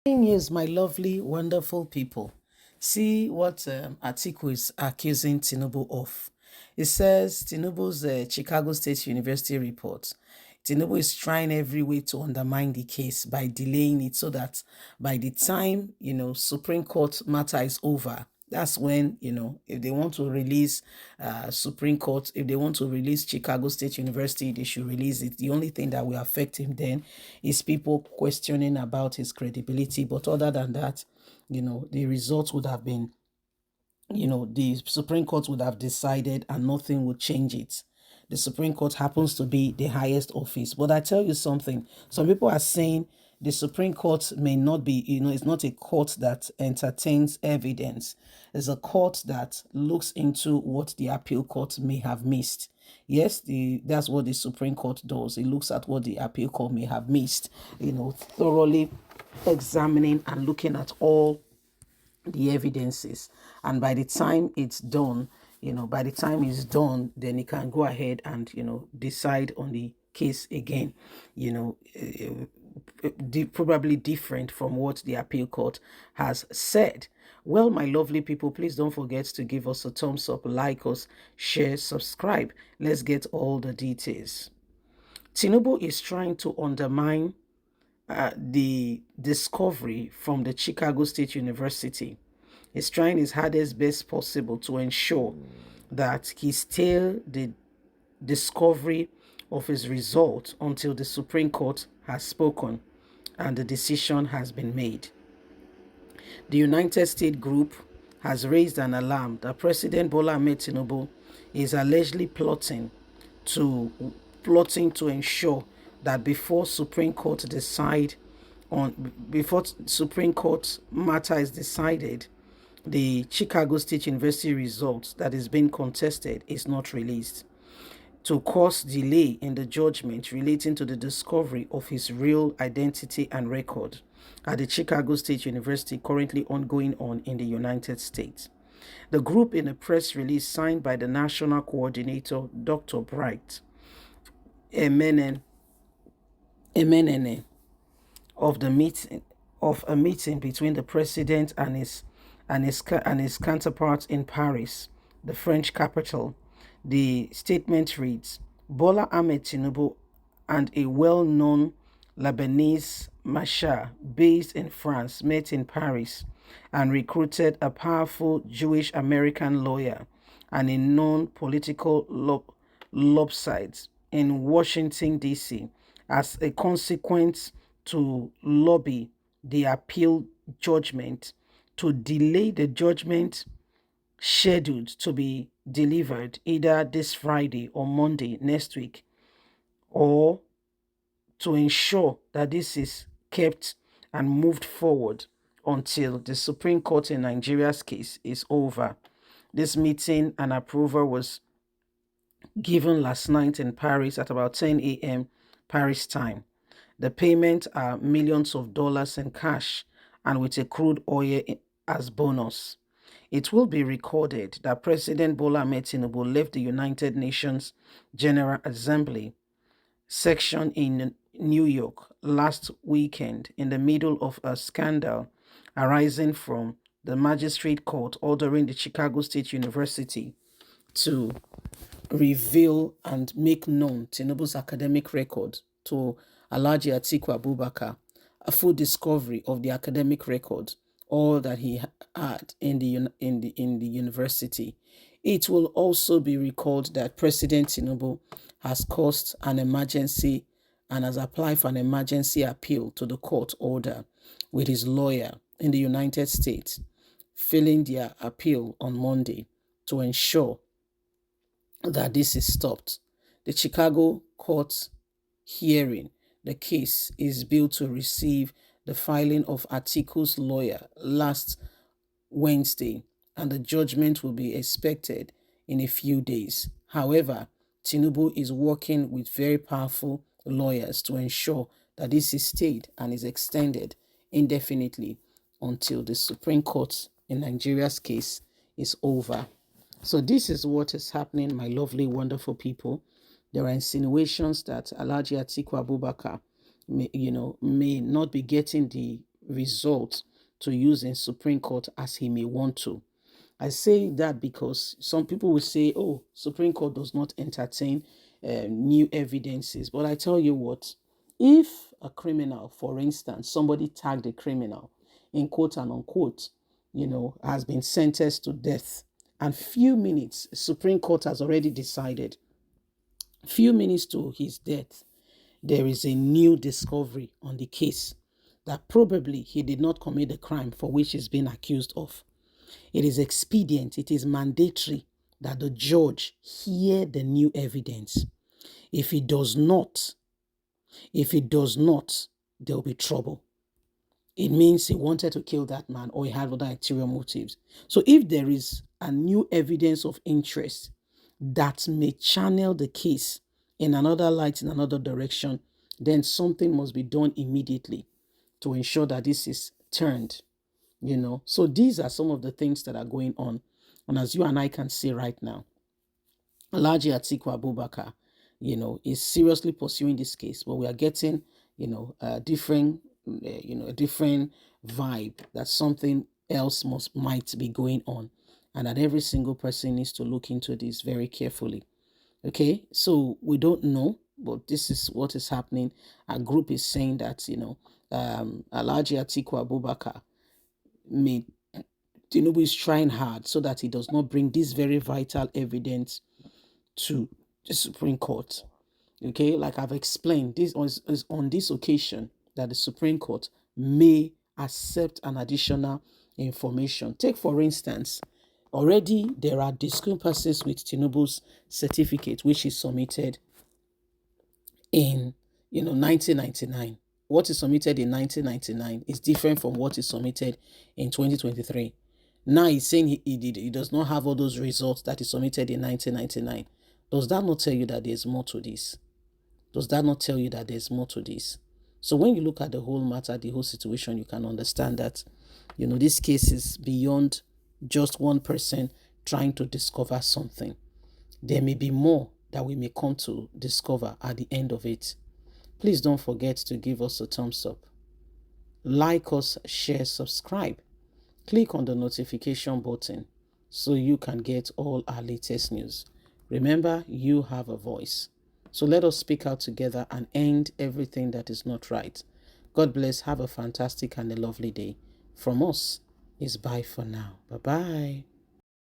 News, my lovely, wonderful people. See what Atiku is accusing Tinubu of. It says Tinubu's Chicago State University report. Tinubu is trying every way to undermine the case by delaying it so that by the time, Supreme Court matter is over, that's when, if they want to release Supreme Court, if they want to release Chicago State University, they should release it. The only thing that will affect him then is people questioning about his credibility. But other than that, the results would have been, the Supreme Court would have decided and nothing would change it. The Supreme Court happens to be the highest office. But I tell you something, some people are saying the Supreme Court may not be, it's not a court that entertains evidence. It's a court that looks into what the appeal court may have missed. Yes, that's what the Supreme Court does. It looks at what the appeal court may have missed, thoroughly examining and looking at all the evidences. And by the time it's done, then he can go ahead and, decide on the case again, probably different from what the appeal court has said. Well, my lovely people, please don't forget to give us a thumbs up, like us, share, subscribe. Let's get all the details. Tinubu is trying to undermine the discovery from the Chicago State University. He's trying his hardest best possible to ensure that he still the discovery of his result until the Supreme Court has spoken and the decision has been made. The United States group has raised an alarm that President Bola Ahmed Tinubu is allegedly plotting to ensure that before Supreme Court matter is decided, the Chicago State University result that is being contested is not released, to cause delay in the judgment relating to the discovery of his real identity and record at the Chicago State University currently ongoing in the United States. The group, in a press release signed by the national coordinator, Dr. Bright Emenene, of a meeting between the president and his counterpart in Paris, the French capital. The statement reads: Bola Ahmed Tinubu and a well-known Lebanese Masha based in France met in Paris and recruited a powerful Jewish American lawyer and a known political lobside in Washington, D.C., as a consequence to lobby the appeal judgment to delay the judgment scheduled to be delivered either this Friday or Monday next week, or to ensure that this is kept and moved forward until the Supreme Court in Nigeria's case is over. This meeting and approval was given last night in Paris at about 10 a.m. Paris time. The payment are millions of dollars in cash and with a crude oil as bonus. It will be recorded that President Bola Ahmed Tinubu left the United Nations General Assembly section in New York last weekend in the middle of a scandal arising from the magistrate court ordering the Chicago State University to reveal and make known Tinubu's academic record to Alhaji Atiku Abubakar, a full discovery of the academic record, all that he had in the university. It will also be recalled that President Tinubu has caused an emergency and has applied for an emergency appeal to the court order with his lawyer in the United States, filing their appeal on Monday to ensure that this is stopped. The Chicago court hearing the case is billed to receive the filing of Atiku's lawyer last Wednesday, and the judgment will be expected in a few days. However, Tinubu is working with very powerful lawyers to ensure that this is stayed and is extended indefinitely until the Supreme Court in Nigeria's case is over. So this is what is happening, my lovely, wonderful people. There are insinuations that Alhaji Atiku Abubakar may not be getting the result to use in Supreme Court as he may want to. I say that because some people will say, oh, Supreme Court does not entertain new evidences. But I tell you what, if a criminal, for instance, somebody tagged a criminal in quote and unquote, has been sentenced to death, and few minutes, Supreme Court has already decided, few minutes to his death, there is a new discovery on the case that probably he did not commit the crime for which he's been accused of. It is expedient, it is mandatory that the judge hear the new evidence. If he does not, there'll be trouble. It means he wanted to kill that man or he had other ulterior motives. So if there is a new evidence of interest that may channel the case in another light, in another direction, then something must be done immediately to ensure that this is turned. So these are some of the things that are going on. And as you and I can see right now, Alhaji Atiku Abubakar, is seriously pursuing this case, but we are getting, a different vibe that something else might be going on, and that every single person needs to look into this very carefully. Okay, so we don't know, but this is what is happening. A group is saying that, Alhaji Atiku Abubakar may Tinubu is trying hard so that he does not bring this very vital evidence to the Supreme Court. Okay, like I've explained, this is on this occasion that the Supreme Court may accept an additional information. Take, for instance, already there are discrepancies with Tinubu's certificate, which is submitted in 1999. What is submitted in 1999 is different from what is submitted in 2023. Now he's saying he does not have all those results that he submitted in 1999. Does that not tell you that there's more to this? Does that not tell you that there's more to this? So when you look at the whole matter, the whole situation, you can understand that, this case is beyond just one person trying to discover something. There may be more that we may come to discover at the end of it. Please don't forget to give us a thumbs up. Like us, share, subscribe. Click on the notification button so you can get all our latest news. Remember, you have a voice. So let us speak out together and end everything that is not right. God bless. Have a fantastic and a lovely day. From us, is bye for now. Bye-bye.